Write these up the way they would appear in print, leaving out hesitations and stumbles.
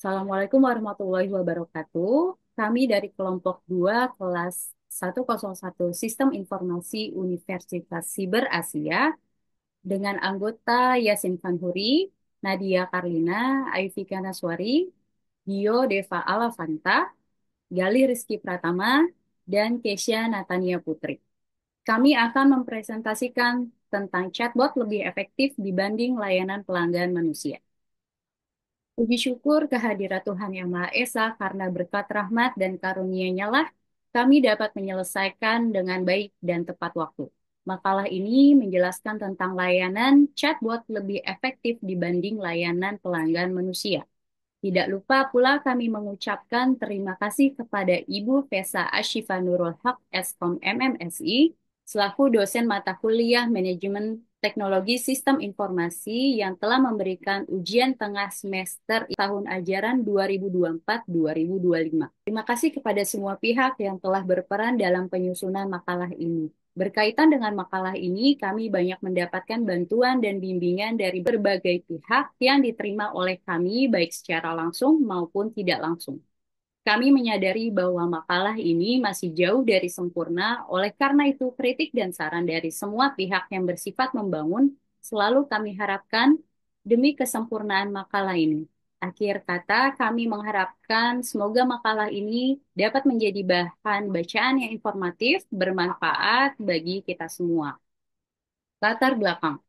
Assalamualaikum warahmatullahi wabarakatuh. Kami dari kelompok 2 kelas 101 Sistem Informasi Universitas Siber Asia dengan anggota Yasin Fanhuri, Nadia Karlina, Aifika Naswari, Dio Deva Alavanta, Galih Rizky Pratama, dan Kesya Natania Putri. Kami akan mempresentasikan tentang chatbot lebih efektif dibanding layanan pelanggan manusia. Puji syukur kehadirat Tuhan Yang Maha Esa karena berkat rahmat dan karunia-Nya lah kami dapat menyelesaikan dengan baik dan tepat waktu. Makalah ini menjelaskan tentang layanan chatbot lebih efektif dibanding layanan pelanggan manusia. Tidak lupa pula kami mengucapkan terima kasih kepada Ibu Fesa Ashifa Nurul Haq Eskom MMSI selaku dosen mata kuliah Manajemen Teknologi Sistem Informasi yang telah memberikan ujian tengah semester tahun ajaran 2024-2025. Terima kasih kepada semua pihak yang telah berperan dalam penyusunan makalah ini. Berkaitan dengan makalah ini, kami banyak mendapatkan bantuan dan bimbingan dari berbagai pihak yang diterima oleh kami, baik secara langsung maupun tidak langsung. Kami menyadari bahwa makalah ini masih jauh dari sempurna, oleh karena itu kritik dan saran dari semua pihak yang bersifat membangun selalu kami harapkan demi kesempurnaan makalah ini. Akhir kata, kami mengharapkan semoga makalah ini dapat menjadi bahan bacaan yang informatif, bermanfaat bagi kita semua. Latar belakang.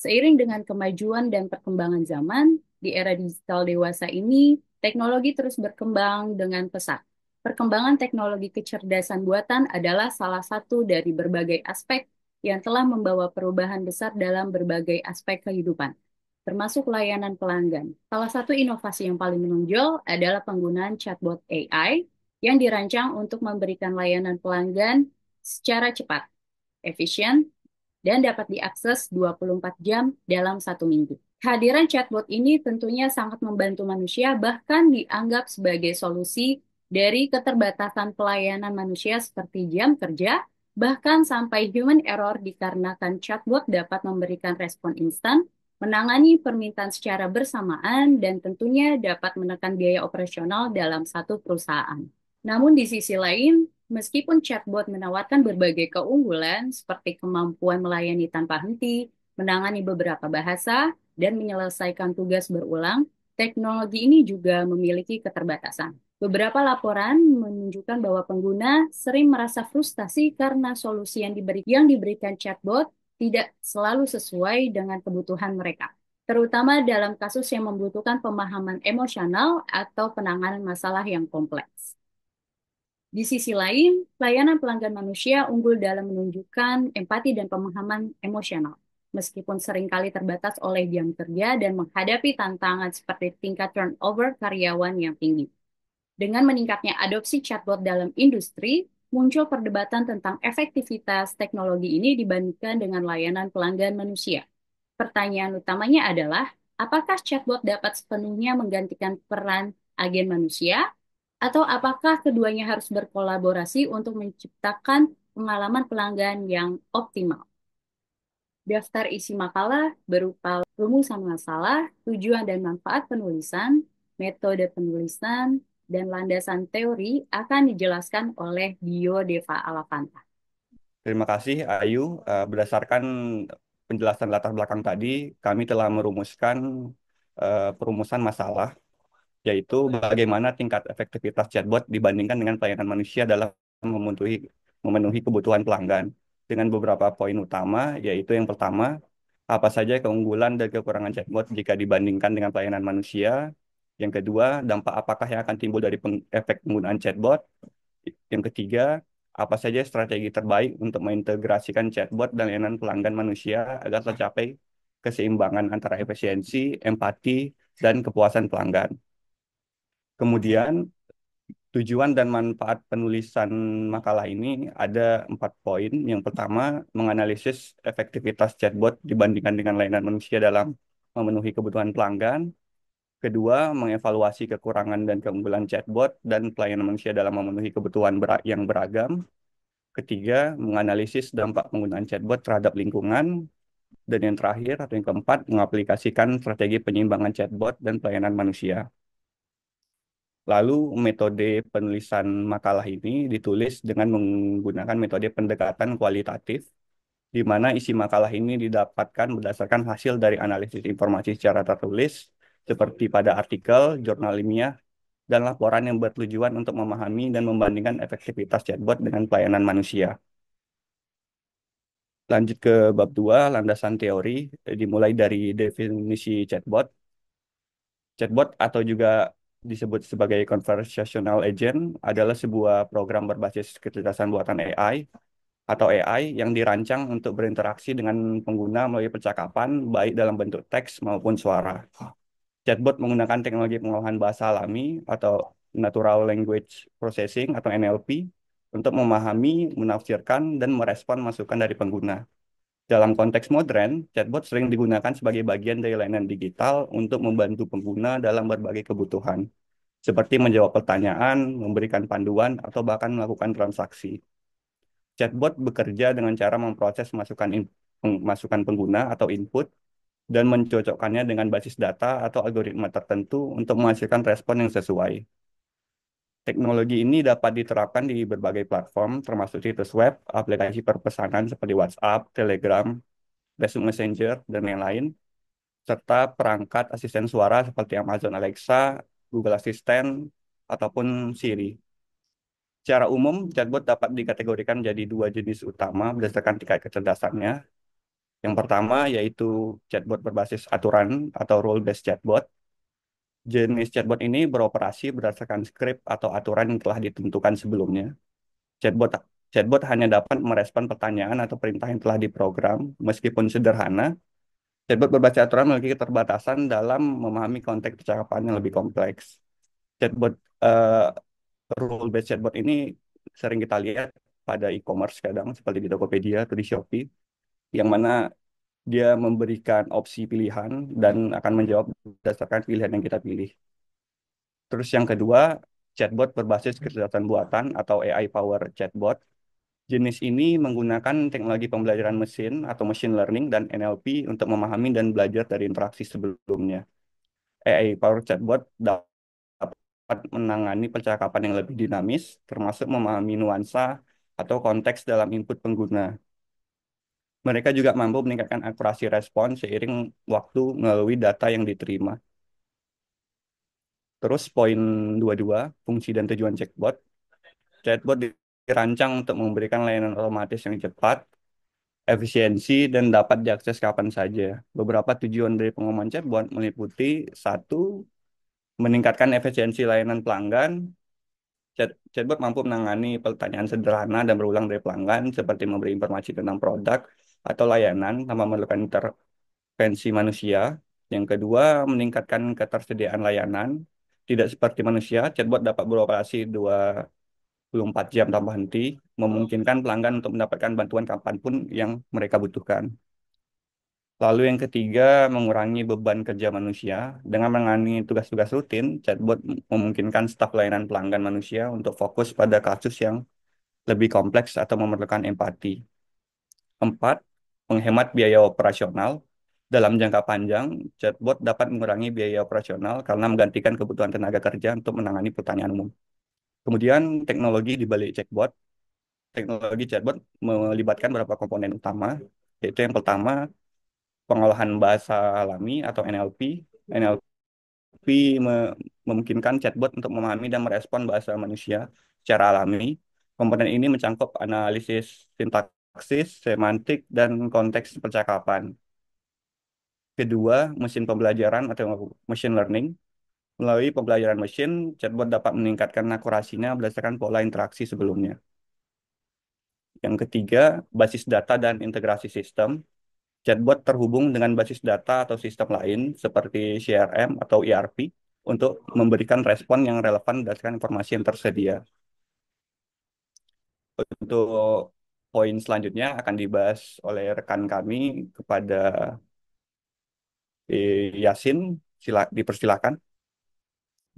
Seiring dengan kemajuan dan perkembangan zaman, di era digital dewasa ini, teknologi terus berkembang dengan pesat. Perkembangan teknologi kecerdasan buatan adalah salah satu dari berbagai aspek yang telah membawa perubahan besar dalam berbagai aspek kehidupan, termasuk layanan pelanggan. Salah satu inovasi yang paling menonjol adalah penggunaan chatbot AI yang dirancang untuk memberikan layanan pelanggan secara cepat, efisien, dan dapat diakses 24 jam dalam satu minggu. Kehadiran chatbot ini tentunya sangat membantu manusia, bahkan dianggap sebagai solusi dari keterbatasan pelayanan manusia seperti jam kerja, bahkan sampai human error dikarenakan chatbot dapat memberikan respon instan, menangani permintaan secara bersamaan, dan tentunya dapat menekan biaya operasional dalam satu perusahaan. Namun di sisi lain, meskipun chatbot menawarkan berbagai keunggulan seperti kemampuan melayani tanpa henti, menangani beberapa bahasa, dan menyelesaikan tugas berulang, teknologi ini juga memiliki keterbatasan. Beberapa laporan menunjukkan bahwa pengguna sering merasa frustasi karena solusi yang diberikan chatbot tidak selalu sesuai dengan kebutuhan mereka, terutama dalam kasus yang membutuhkan pemahaman emosional atau penanganan masalah yang kompleks. Di sisi lain, layanan pelanggan manusia unggul dalam menunjukkan empati dan pemahaman emosional, meskipun seringkali terbatas oleh jam kerja dan menghadapi tantangan seperti tingkat turnover karyawan yang tinggi. Dengan meningkatnya adopsi chatbot dalam industri, muncul perdebatan tentang efektivitas teknologi ini dibandingkan dengan layanan pelanggan manusia. Pertanyaan utamanya adalah, apakah chatbot dapat sepenuhnya menggantikan peran agen manusia, atau apakah keduanya harus berkolaborasi untuk menciptakan pengalaman pelanggan yang optimal? Daftar isi makalah berupa rumusan masalah, tujuan dan manfaat penulisan, metode penulisan, dan landasan teori akan dijelaskan oleh Dio Deva Alavanta. Terima kasih Ayu. Berdasarkan penjelasan latar belakang tadi, kami telah merumuskan perumusan masalah, yaitu bagaimana tingkat efektivitas chatbot dibandingkan dengan pelayanan manusia dalam memenuhi, memenuhi kebutuhan pelanggan. Dengan beberapa poin utama, yaitu yang pertama, apa saja keunggulan dan kekurangan chatbot jika dibandingkan dengan pelayanan manusia. Yang kedua, dampak apakah yang akan timbul dari efek penggunaan chatbot. Yang ketiga, apa saja strategi terbaik untuk mengintegrasikan chatbot dan layanan pelanggan manusia agar tercapai keseimbangan antara efisiensi, empati, dan kepuasan pelanggan. Kemudian, tujuan dan manfaat penulisan makalah ini ada 4 poin. Yang pertama, menganalisis efektivitas chatbot dibandingkan dengan layanan manusia dalam memenuhi kebutuhan pelanggan. Kedua, mengevaluasi kekurangan dan keunggulan chatbot dan pelayanan manusia dalam memenuhi kebutuhan yang beragam. Ketiga, menganalisis dampak penggunaan chatbot terhadap lingkungan. Dan yang terakhir atau yang keempat, mengaplikasikan strategi penyeimbangan chatbot dan pelayanan manusia. Lalu metode penulisan makalah ini ditulis dengan menggunakan metode pendekatan kualitatif, di mana isi makalah ini didapatkan berdasarkan hasil dari analisis informasi secara tertulis, seperti pada artikel, jurnal ilmiah, dan laporan yang bertujuan untuk memahami dan membandingkan efektivitas chatbot dengan pelayanan manusia. Lanjut ke bab 2 landasan teori, dimulai dari definisi chatbot. Chatbot atau juga disebut sebagai conversational agent adalah sebuah program berbasis kecerdasan buatan AI atau AI yang dirancang untuk berinteraksi dengan pengguna melalui percakapan, baik dalam bentuk teks maupun suara. Chatbot menggunakan teknologi pengolahan bahasa alami atau Natural Language Processing atau NLP untuk memahami, menafsirkan, dan merespon masukan dari pengguna. Dalam konteks modern, chatbot sering digunakan sebagai bagian dari layanan digital untuk membantu pengguna dalam berbagai kebutuhan, seperti menjawab pertanyaan, memberikan panduan, atau bahkan melakukan transaksi. Chatbot bekerja dengan cara memproses masukan pengguna atau input dan mencocokkannya dengan basis data atau algoritma tertentu untuk menghasilkan respon yang sesuai. Teknologi ini dapat diterapkan di berbagai platform, termasuk situs web, aplikasi perpesanan seperti WhatsApp, Telegram, Facebook Messenger, dan yang lain, serta perangkat asisten suara seperti Amazon Alexa, Google Assistant, ataupun Siri. Secara umum, chatbot dapat dikategorikan jadi dua jenis utama berdasarkan tingkat kecerdasannya. Yang pertama yaitu chatbot berbasis aturan atau rule-based chatbot. Jenis chatbot ini beroperasi berdasarkan skrip atau aturan yang telah ditentukan sebelumnya. Chatbot chatbot hanya dapat merespon pertanyaan atau perintah yang telah diprogram, meskipun sederhana. Chatbot berbasis aturan memiliki keterbatasan dalam memahami konteks percakapan yang lebih kompleks. Chatbot rule-based chatbot ini sering kita lihat pada e-commerce kadang, seperti di Tokopedia atau di Shopee, yang mana dia memberikan opsi pilihan dan akan menjawab berdasarkan pilihan yang kita pilih. Terus yang kedua, chatbot berbasis kecerdasan buatan atau AI power chatbot. Jenis ini menggunakan teknologi pembelajaran mesin atau machine learning dan NLP untuk memahami dan belajar dari interaksi sebelumnya. AI power chatbot dapat menangani percakapan yang lebih dinamis, termasuk memahami nuansa atau konteks dalam input pengguna. Mereka juga mampu meningkatkan akurasi respon seiring waktu melalui data yang diterima. Terus poin 22, fungsi dan tujuan chatbot. Chatbot dirancang untuk memberikan layanan otomatis yang cepat, efisiensi, dan dapat diakses kapan saja. Beberapa tujuan dari pengumuman chatbot meliputi: satu, meningkatkan efisiensi layanan pelanggan. Chatbot mampu menangani pertanyaan sederhana dan berulang dari pelanggan, seperti memberi informasi tentang produk atau layanan tanpa memerlukan intervensi manusia. Yang kedua, meningkatkan ketersediaan layanan. Tidak seperti manusia, chatbot dapat beroperasi 24 jam tanpa henti, memungkinkan pelanggan untuk mendapatkan bantuan kapanpun yang mereka butuhkan. Lalu yang ketiga, mengurangi beban kerja manusia. Dengan menangani tugas-tugas rutin, chatbot memungkinkan staf layanan pelanggan manusia untuk fokus pada kasus yang lebih kompleks atau memerlukan empati. Empat, menghemat biaya operasional. Dalam jangka panjang, chatbot dapat mengurangi biaya operasional karena menggantikan kebutuhan tenaga kerja untuk menangani pertanyaan umum. Kemudian, teknologi di balik chatbot. Teknologi chatbot melibatkan beberapa komponen utama, yaitu yang pertama, pengolahan bahasa alami atau NLP. NLP memungkinkan chatbot untuk memahami dan merespon bahasa manusia secara alami. Komponen ini mencangkup analisis sintaksis, semantik, dan konteks percakapan. Kedua, mesin pembelajaran atau machine learning. Melalui pembelajaran mesin, chatbot dapat meningkatkan akurasinya berdasarkan pola interaksi sebelumnya. Yang ketiga, basis data dan integrasi sistem. Chatbot terhubung dengan basis data atau sistem lain seperti CRM atau ERP untuk memberikan respon yang relevan berdasarkan informasi yang tersedia. Untuk poin selanjutnya akan dibahas oleh rekan kami kepada Yasin. Dipersilakan.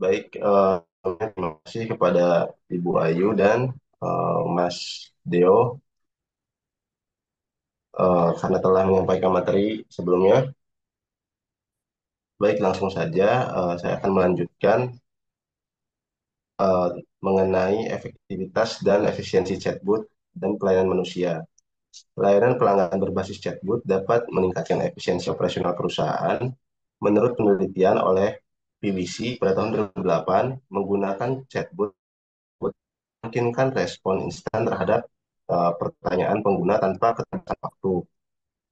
Baik, terima kasih kepada Ibu Ayu dan Mas Deo karena telah menyampaikan materi sebelumnya. Baik, langsung saja saya akan melanjutkan eh, mengenai efektivitas dan efisiensi chatbot dan pelayanan manusia. Layanan pelanggan berbasis chatbot dapat meningkatkan efisiensi operasional perusahaan. Menurut penelitian oleh PwC pada tahun 2008, menggunakan chatbot memungkinkan respon instan terhadap pertanyaan pengguna tanpa keterbatasan waktu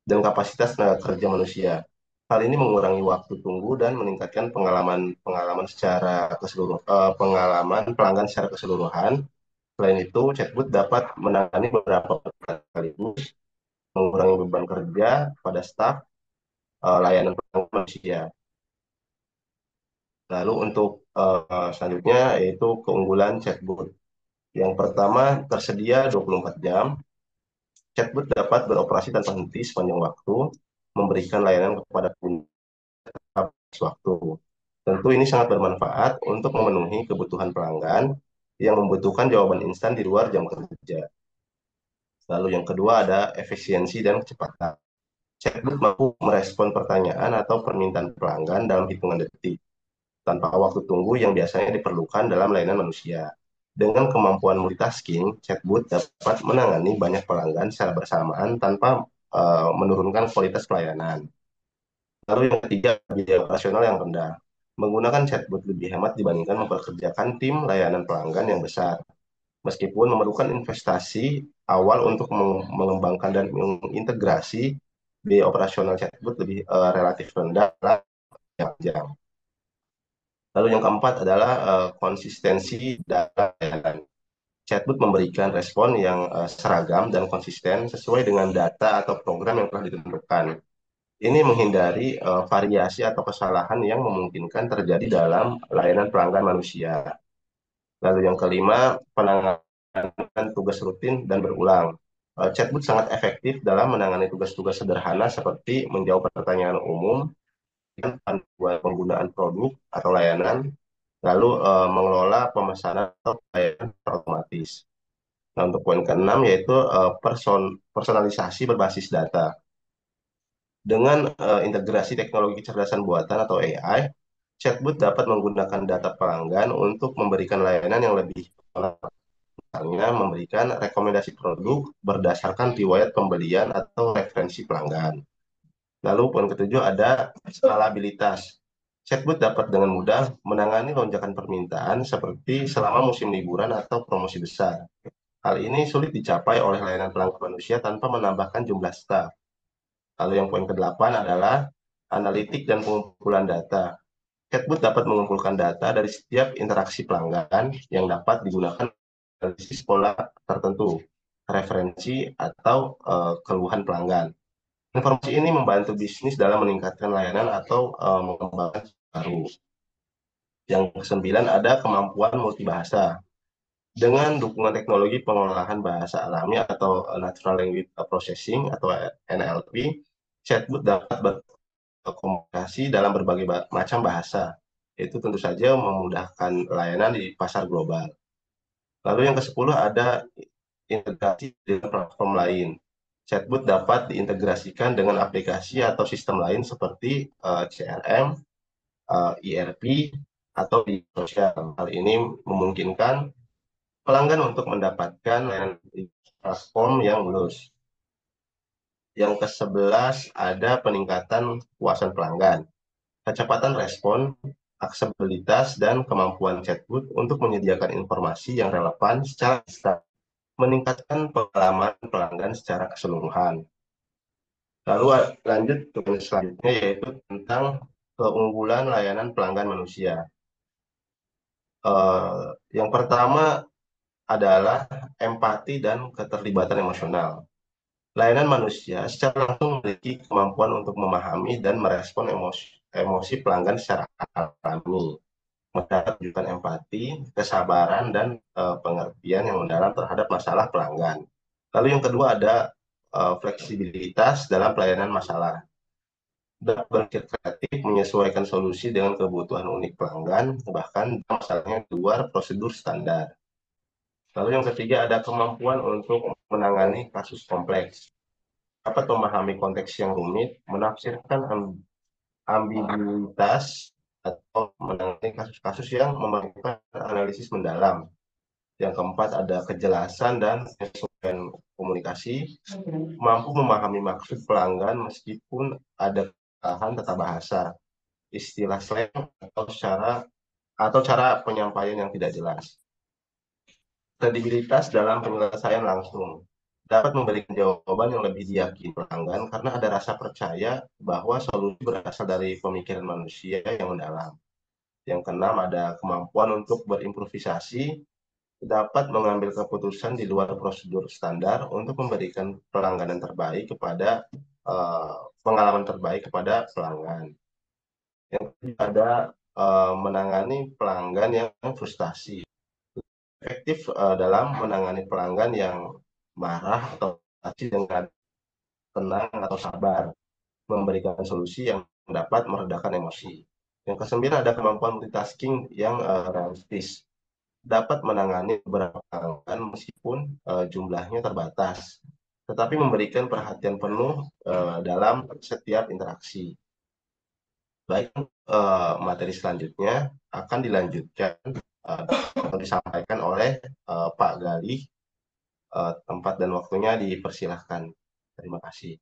dan kapasitas tenaga kerja manusia. Hal ini mengurangi waktu tunggu dan meningkatkan pengalaman pelanggan secara keseluruhan. Selain itu, chatbot dapat menangani beberapa pekerjaan sekaligus, mengurangi beban kerja pada staf layanan pelanggan manusia. Lalu untuk selanjutnya yaitu keunggulan chatbot. Yang pertama, tersedia 24 jam. Chatbot dapat beroperasi tanpa henti sepanjang waktu, memberikan layanan kepada pengguna waktu. Tentu ini sangat bermanfaat untuk memenuhi kebutuhan pelanggan yang membutuhkan jawaban instan di luar jam kerja. Lalu yang kedua ada efisiensi dan kecepatan. Chatbot mampu merespon pertanyaan atau permintaan pelanggan dalam hitungan detik, tanpa waktu tunggu yang biasanya diperlukan dalam layanan manusia. Dengan kemampuan multitasking, chatbot dapat menangani banyak pelanggan secara bersamaan tanpa menurunkan kualitas pelayanan. Lalu yang ketiga, biaya operasional yang rendah. Menggunakan chatbot lebih hemat dibandingkan memperkerjakan tim layanan pelanggan yang besar. Meskipun memerlukan investasi awal untuk mengembangkan dan mengintegrasi, biaya operasional chatbot lebih relatif rendah dalam jam. Lalu yang keempat adalah konsistensi data layanan. Chatbot memberikan respon yang seragam dan konsisten sesuai dengan data atau program yang telah ditentukan. Ini menghindari variasi atau kesalahan yang memungkinkan terjadi dalam layanan pelanggan manusia. Lalu yang kelima, penanganan tugas rutin dan berulang. Chatbot sangat efektif dalam menangani tugas-tugas sederhana seperti menjawab pertanyaan umum, panduan penggunaan produk atau layanan, lalu mengelola pemesanan atau layanan otomatis. Nah, untuk poin keenam yaitu personalisasi berbasis data. Dengan integrasi teknologi kecerdasan buatan atau AI, chatbot dapat menggunakan data pelanggan untuk memberikan layanan yang lebih personal. Misalnya, memberikan rekomendasi produk berdasarkan riwayat pembelian atau referensi pelanggan. Lalu poin ketujuh ada skalabilitas. Chatbot dapat dengan mudah menangani lonjakan permintaan seperti selama musim liburan atau promosi besar. Hal ini sulit dicapai oleh layanan pelanggan manusia tanpa menambahkan jumlah staf. Lalu yang poin ke-8 adalah analitik dan pengumpulan data. Chatbot dapat mengumpulkan data dari setiap interaksi pelanggan yang dapat digunakan analisis pola tertentu, referensi, atau keluhan pelanggan. Informasi ini membantu bisnis dalam meningkatkan layanan atau mengembangkan baru. Yang kesembilan ada kemampuan multibahasa. Dengan dukungan teknologi pengolahan bahasa alami atau Natural Language Processing atau NLP, chatbot dapat berkomunikasi dalam berbagai macam bahasa. Itu tentu saja memudahkan layanan di pasar global. Lalu yang ke-10 ada integrasi dengan platform lain. Chatbot dapat diintegrasikan dengan aplikasi atau sistem lain seperti CRM, ERP, atau di sosial. Hal ini memungkinkan pelanggan untuk mendapatkan layanan platform yang lulus. Yang ke-11 ada peningkatan kepuasan pelanggan. Kecepatan respon, aksesibilitas, dan kemampuan chatbot untuk menyediakan informasi yang relevan secara instan, meningkatkan pengalaman pelanggan secara keseluruhan. Lalu lanjut ke selanjutnya yaitu tentang keunggulan layanan pelanggan manusia. Yang pertama adalah empati dan keterlibatan emosional. Layanan manusia secara langsung memiliki kemampuan untuk memahami dan merespon emosi pelanggan secara alami, menunjukkan empati, kesabaran, dan pengertian yang mendalam terhadap masalah pelanggan. Lalu yang kedua ada fleksibilitas dalam pelayanan masalah. Dapat berpikir kreatif, menyesuaikan solusi dengan kebutuhan unik pelanggan, bahkan masalahnya di luar prosedur standar. Lalu yang ketiga ada kemampuan untuk menangani kasus kompleks. Dapat memahami konteks yang rumit, menafsirkan ambiguitas, atau menangani kasus-kasus yang memerlukan analisis mendalam. Yang keempat ada kejelasan dan kesesuaian komunikasi, mampu memahami maksud pelanggan meskipun ada kesalahan tata bahasa, istilah slang atau cara penyampaian yang tidak jelas. Kredibilitas dalam penyelesaian langsung dapat memberikan jawaban yang lebih diyakini pelanggan karena ada rasa percaya bahwa solusi berasal dari pemikiran manusia yang mendalam. Yang keenam ada kemampuan untuk berimprovisasi, dapat mengambil keputusan di luar prosedur standar untuk memberikan pelanggan terbaik kepada pengalaman terbaik kepada pelanggan. Yang ketiga ada menangani pelanggan yang frustasi, efektif dalam menangani pelanggan yang marah atau frustasi dengan tenang atau sabar, memberikan solusi yang dapat meredakan emosi. Yang kesembilan ada kemampuan multitasking yang realistis, dapat menangani beberapa pelanggan meskipun jumlahnya terbatas, tetapi memberikan perhatian penuh dalam setiap interaksi. Baik, materi selanjutnya akan dilanjutkan atau disampaikan oleh Pak Galih. Tempat dan waktunya dipersilahkan. Terima kasih.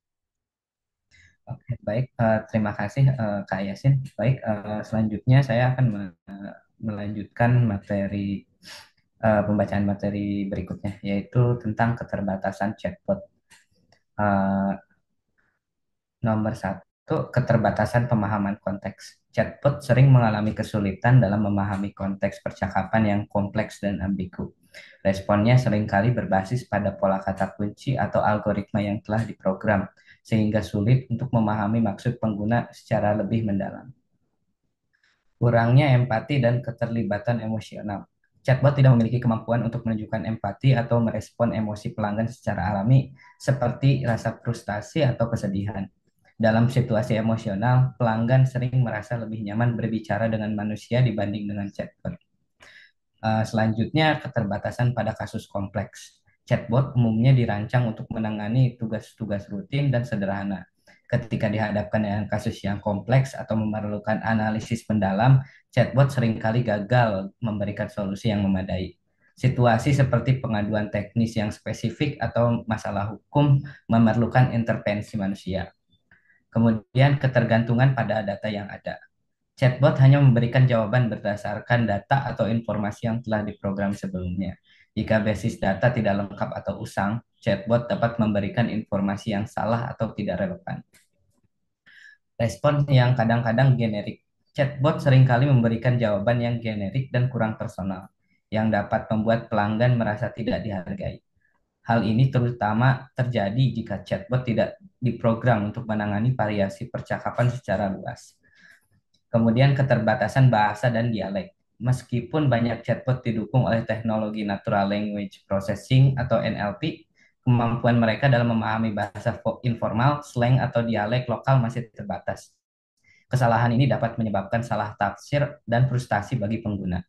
Oke, baik. Terima kasih Kak Yasin. Baik, selanjutnya saya akan melanjutkan materi pembacaan materi berikutnya, yaitu tentang keterbatasan chatbot. Nomor satu, keterbatasan pemahaman konteks. Chatbot sering mengalami kesulitan dalam memahami konteks percakapan yang kompleks dan ambigu. Responnya seringkali berbasis pada pola kata kunci atau algoritma yang telah diprogram, sehingga sulit untuk memahami maksud pengguna secara lebih mendalam. Kurangnya empati dan keterlibatan emosional. Chatbot tidak memiliki kemampuan untuk menunjukkan empati atau merespon emosi pelanggan secara alami, seperti rasa frustasi atau kesedihan. Dalam situasi emosional, pelanggan sering merasa lebih nyaman berbicara dengan manusia dibanding dengan chatbot. Selanjutnya, keterbatasan pada kasus kompleks. Chatbot umumnya dirancang untuk menangani tugas-tugas rutin dan sederhana. Ketika dihadapkan dengan kasus yang kompleks atau memerlukan analisis mendalam, chatbot seringkali gagal memberikan solusi yang memadai. Situasi seperti pengaduan teknis yang spesifik atau masalah hukum memerlukan intervensi manusia. Kemudian ketergantungan pada data yang ada. Chatbot hanya memberikan jawaban berdasarkan data atau informasi yang telah diprogram sebelumnya. Jika basis data tidak lengkap atau usang, chatbot dapat memberikan informasi yang salah atau tidak relevan. Respon yang kadang-kadang generik. Chatbot seringkali memberikan jawaban yang generik dan kurang personal, yang dapat membuat pelanggan merasa tidak dihargai. Hal ini terutama terjadi jika chatbot tidak diprogram untuk menangani variasi percakapan secara luas. Kemudian keterbatasan bahasa dan dialek. Meskipun banyak chatbot didukung oleh teknologi Natural Language Processing atau NLP, kemampuan mereka dalam memahami bahasa informal, slang, atau dialek lokal masih terbatas. Kesalahan ini dapat menyebabkan salah tafsir dan frustasi bagi pengguna.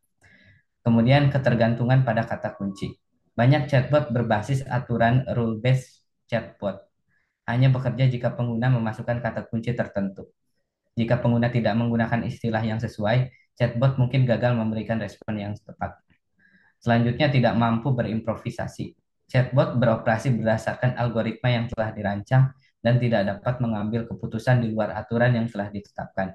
Kemudian ketergantungan pada kata kunci. Banyak chatbot berbasis aturan rule-based chatbot. Hanya bekerja jika pengguna memasukkan kata kunci tertentu. Jika pengguna tidak menggunakan istilah yang sesuai, chatbot mungkin gagal memberikan respon yang tepat. Selanjutnya, tidak mampu berimprovisasi. Chatbot beroperasi berdasarkan algoritma yang telah dirancang dan tidak dapat mengambil keputusan di luar aturan yang telah ditetapkan.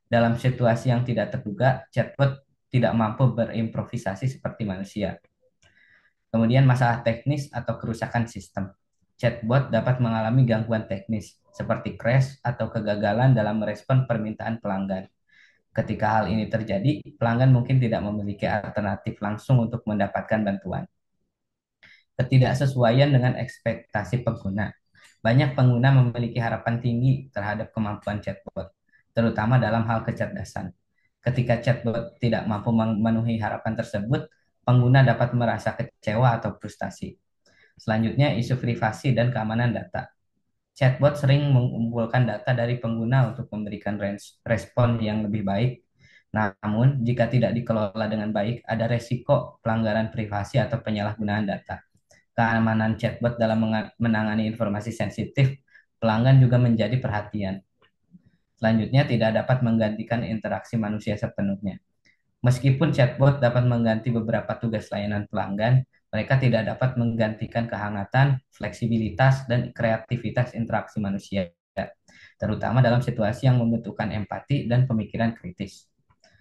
Dalam situasi yang tidak terduga, chatbot tidak mampu berimprovisasi seperti manusia. Kemudian masalah teknis atau kerusakan sistem. Chatbot dapat mengalami gangguan teknis seperti crash atau kegagalan dalam merespon permintaan pelanggan. Ketika hal ini terjadi, pelanggan mungkin tidak memiliki alternatif langsung untuk mendapatkan bantuan. Ketidaksesuaian dengan ekspektasi pengguna. Banyak pengguna memiliki harapan tinggi terhadap kemampuan chatbot, terutama dalam hal kecerdasan. Ketika chatbot tidak mampu memenuhi harapan tersebut, pengguna dapat merasa kecewa atau frustasi. Selanjutnya, isu privasi dan keamanan data. Chatbot sering mengumpulkan data dari pengguna untuk memberikan respon yang lebih baik. Namun, jika tidak dikelola dengan baik, ada resiko pelanggaran privasi atau penyalahgunaan data. Keamanan chatbot dalam menangani informasi sensitif pelanggan juga menjadi perhatian. Selanjutnya, tidak dapat menggantikan interaksi manusia sepenuhnya. Meskipun chatbot dapat mengganti beberapa tugas layanan pelanggan, mereka tidak dapat menggantikan kehangatan, fleksibilitas, dan kreativitas interaksi manusia, terutama dalam situasi yang membutuhkan empati dan pemikiran kritis.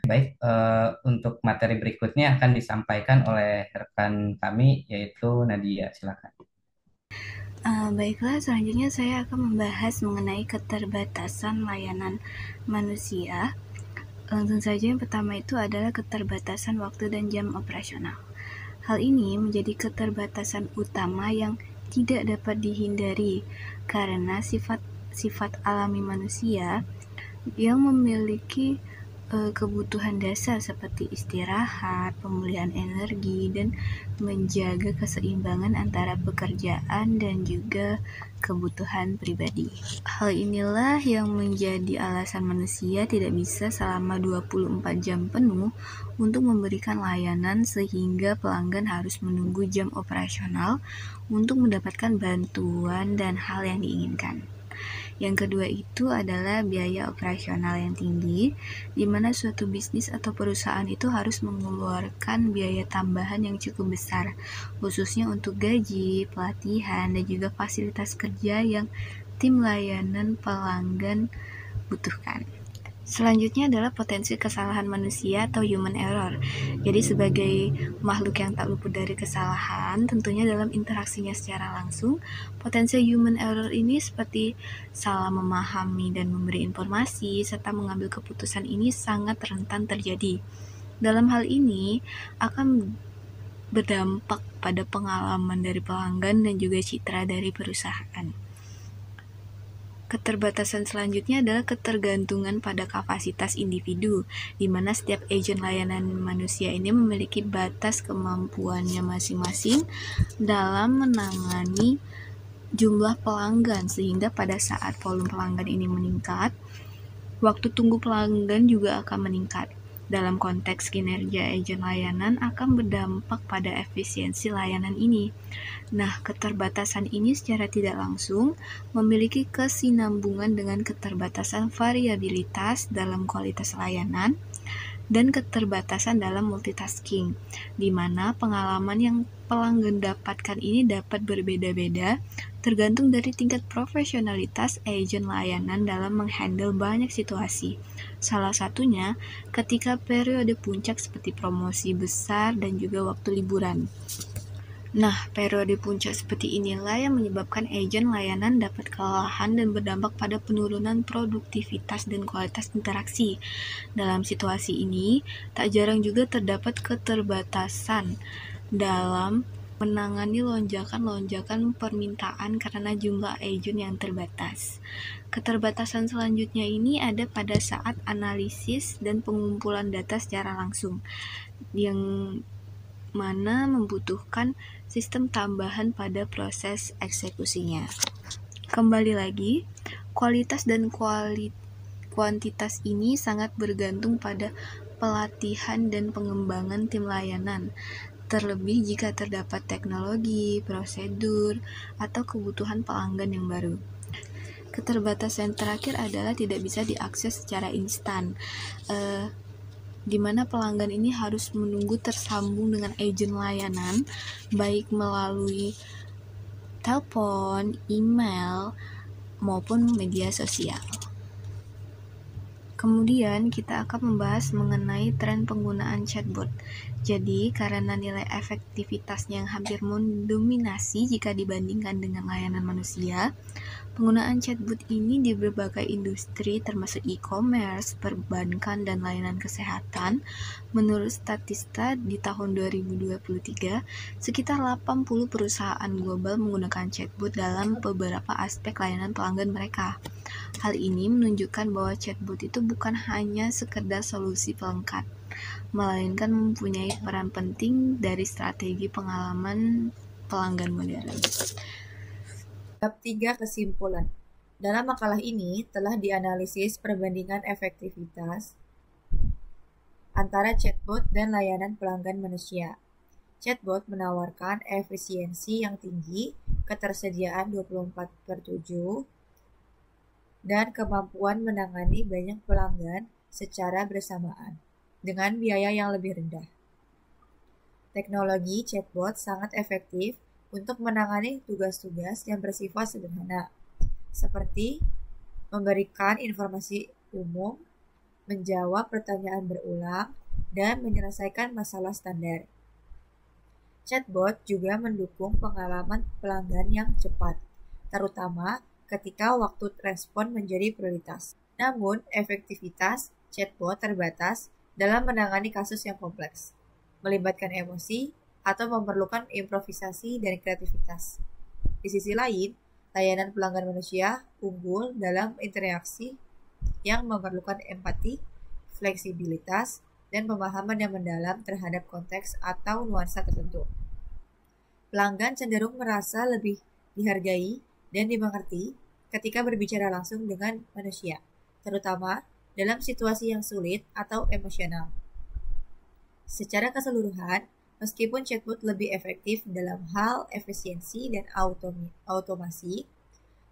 Baik, untuk materi berikutnya akan disampaikan oleh rekan kami, yaitu Nadia. Silakan. Baiklah, selanjutnya saya akan membahas mengenai keterbatasan layanan manusia. Langsung saja, yang pertama itu adalah keterbatasan waktu dan jam operasional. Hal ini menjadi keterbatasan utama yang tidak dapat dihindari karena sifat alami manusia yang memiliki kebutuhan dasar seperti istirahat, pemulihan energi, dan menjaga keseimbangan antara pekerjaan dan juga kebutuhan pribadi. Hal inilah yang menjadi alasan manusia tidak bisa selama 24 jam penuh untuk memberikan layanan sehingga pelanggan harus menunggu jam operasional untuk mendapatkan bantuan dan hal yang diinginkan. Yang kedua itu adalah biaya operasional yang tinggi, di mana suatu bisnis atau perusahaan itu harus mengeluarkan biaya tambahan yang cukup besar, khususnya untuk gaji, pelatihan, dan juga fasilitas kerja yang tim layanan pelanggan butuhkan. Selanjutnya adalah potensi kesalahan manusia atau human error. Jadi sebagai makhluk yang tak luput dari kesalahan, tentunya dalam interaksinya secara langsung, potensi human error ini seperti salah memahami dan memberi informasi, serta mengambil keputusan ini sangat rentan terjadi. Dalam hal ini, akan berdampak pada pengalaman dari pelanggan dan juga citra dari perusahaan. Keterbatasan selanjutnya adalah ketergantungan pada kapasitas individu, di mana setiap agen layanan manusia ini memiliki batas kemampuannya masing-masing dalam menangani jumlah pelanggan, sehingga pada saat volume pelanggan ini meningkat, waktu tunggu pelanggan juga akan meningkat. Dalam konteks kinerja agen layanan akan berdampak pada efisiensi layanan ini. Nah, keterbatasan ini secara tidak langsung memiliki kesinambungan dengan keterbatasan variabilitas dalam kualitas layanan dan keterbatasan dalam multitasking, di mana pengalaman yang pelanggan dapatkan ini dapat berbeda-beda tergantung dari tingkat profesionalitas agen layanan dalam menghandle banyak situasi. Salah satunya ketika periode puncak seperti promosi besar dan juga waktu liburan. Nah, periode puncak seperti inilah yang menyebabkan agen layanan dapat kelelahan dan berdampak pada penurunan produktivitas dan kualitas interaksi. Dalam situasi ini, tak jarang juga terdapat keterbatasan dalam menangani lonjakan-lonjakan permintaan karena jumlah agen yang terbatas. Keterbatasan selanjutnya ini ada pada saat analisis dan pengumpulan data secara langsung, yang mana membutuhkan sistem tambahan pada proses eksekusinya. Kembali lagi, kualitas dan kuantitas ini sangat bergantung pada pelatihan dan pengembangan tim layanan, terlebih jika terdapat teknologi, prosedur, atau kebutuhan pelanggan yang baru. Keterbatasan terakhir adalah tidak bisa diakses secara instan, di mana pelanggan ini harus menunggu tersambung dengan agen layanan, baik melalui telepon, email, maupun media sosial. Kemudian kita akan membahas mengenai tren penggunaan chatbot. Jadi, karena nilai efektivitasnya yang hampir mendominasi jika dibandingkan dengan layanan manusia, penggunaan chatbot ini di berbagai industri termasuk e-commerce, perbankan, dan layanan kesehatan. Menurut Statista di tahun 2023, sekitar 80 perusahaan global menggunakan chatbot dalam beberapa aspek layanan pelanggan mereka. Hal ini menunjukkan bahwa chatbot itu bukan hanya sekedar solusi pelengkap, melainkan mempunyai peran penting dari strategi pengalaman pelanggan modern. Bab 3 kesimpulan. Dalam makalah ini telah dianalisis perbandingan efektivitas antara chatbot dan layanan pelanggan manusia. Chatbot menawarkan efisiensi yang tinggi, ketersediaan 24/7, dan kemampuan menangani banyak pelanggan secara bersamaan. dengan biaya yang lebih rendah. Teknologi chatbot sangat efektif untuk menangani tugas-tugas yang bersifat sederhana, seperti memberikan informasi umum, menjawab pertanyaan berulang, dan menyelesaikan masalah standar. Chatbot juga mendukung pengalaman pelanggan yang cepat, terutama ketika waktu respon menjadi prioritas. Namun, efektivitas chatbot terbatas dalam menangani kasus yang kompleks, melibatkan emosi, atau memerlukan improvisasi dan kreativitas. Di sisi lain, layanan pelanggan manusia unggul dalam interaksi yang memerlukan empati, fleksibilitas, dan pemahaman yang mendalam terhadap konteks atau nuansa tertentu. Pelanggan cenderung merasa lebih dihargai dan dimengerti ketika berbicara langsung dengan manusia, terutama dalam situasi yang sulit atau emosional. Secara keseluruhan, meskipun chatbot lebih efektif dalam hal efisiensi dan automasi,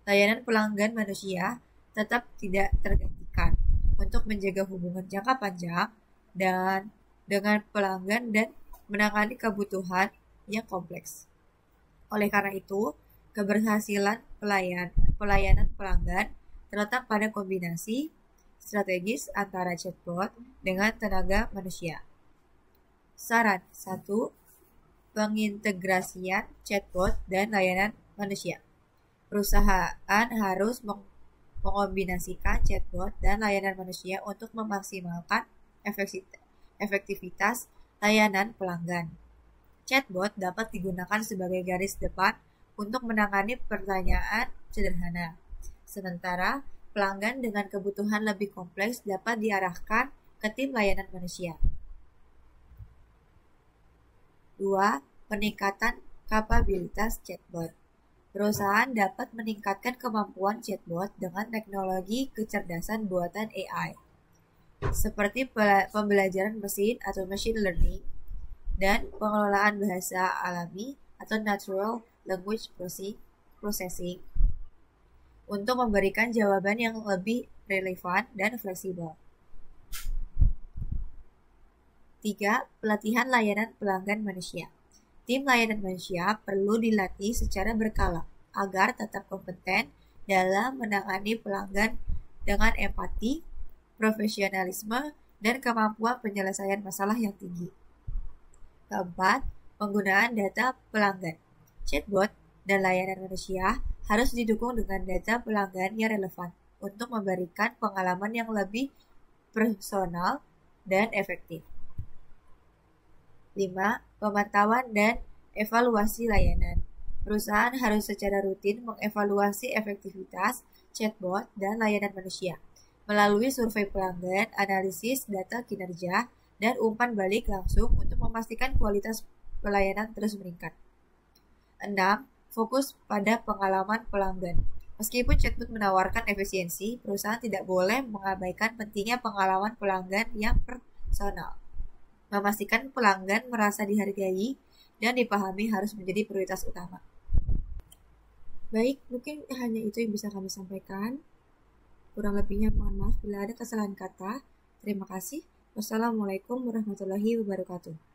layanan pelanggan manusia tetap tidak tergantikan untuk menjaga hubungan jangka panjang dan dengan pelanggan dan menangani kebutuhan yang kompleks. Oleh karena itu, keberhasilan pelayanan pelanggan terletak pada kombinasi strategis antara chatbot dengan tenaga manusia. Saran 1. Pengintegrasian chatbot dan layanan manusia. Perusahaan harus mengombinasikan chatbot dan layanan manusia untuk memaksimalkan efektivitas layanan pelanggan. Chatbot dapat digunakan sebagai garis depan untuk menangani pertanyaan sederhana, sementara pelanggan dengan kebutuhan lebih kompleks dapat diarahkan ke tim layanan manusia. 2. Peningkatan kapabilitas chatbot. Perusahaan dapat meningkatkan kemampuan chatbot dengan teknologi kecerdasan buatan AI, seperti pembelajaran mesin atau machine learning, dan pengelolaan bahasa alami atau natural language processing untuk memberikan jawaban yang lebih relevan dan fleksibel. 3. Pelatihan layanan pelanggan manusia. Tim layanan manusia perlu dilatih secara berkala agar tetap kompeten dalam menangani pelanggan dengan empati, profesionalisme, dan kemampuan penyelesaian masalah yang tinggi. 4. Penggunaan data pelanggan. Chatbot dan layanan manusia harus didukung dengan data pelanggan yang relevan untuk memberikan pengalaman yang lebih personal dan efektif. 5. Pemantauan dan evaluasi layanan. Perusahaan harus secara rutin mengevaluasi efektivitas chatbot dan layanan manusia melalui survei pelanggan, analisis data kinerja, dan umpan balik langsung untuk memastikan kualitas pelayanan terus meningkat. 6. Fokus pada pengalaman pelanggan. Meskipun chatbot menawarkan efisiensi, perusahaan tidak boleh mengabaikan pentingnya pengalaman pelanggan yang personal. Memastikan pelanggan merasa dihargai dan dipahami harus menjadi prioritas utama. Baik, mungkin hanya itu yang bisa kami sampaikan. Kurang lebihnya mohon maaf bila ada kesalahan kata. Terima kasih. Wassalamualaikum warahmatullahi wabarakatuh.